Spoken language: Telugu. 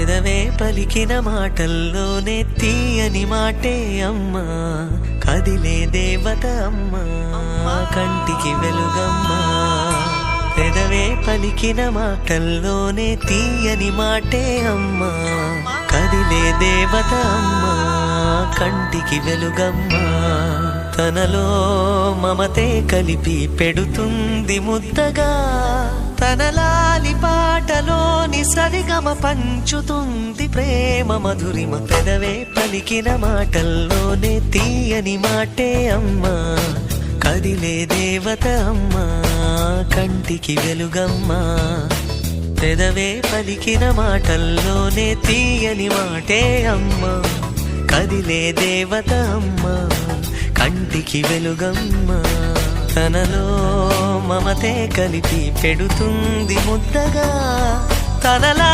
పెదవే పలికిన మాటల్లోనే తీయని మాటే అమ్మా, కదిలే దేవత అమ్మా, కంటికి వెలుగమ్మా. పెదవే పలికిన మాటల్లోనే తీయని మాటే అమ్మా, కదిలే దేవత అమ్మా, కంటికి వెలుగమ్మా. తనలో మమతే కలిపి పెడుతుంది ముద్దగా, తన లాలి పాటలోని సరిగమ పంచుతుంది ప్రేమ మధురిమ. పెదవే పలికిన మాటల్లోనే తీయని మాటే అమ్మా, కదిలే దేవత అమ్మా, కంటికి వెలుగమ్మా. పెదవే పలికిన మాటల్లోనే తీయని మాటే అమ్మా, కదిలే దేవత అమ్మా, కంటికి వెలుగమ్మా. తనలో మమతే కలిపి పెడుతుంది ముద్దగా, తనలా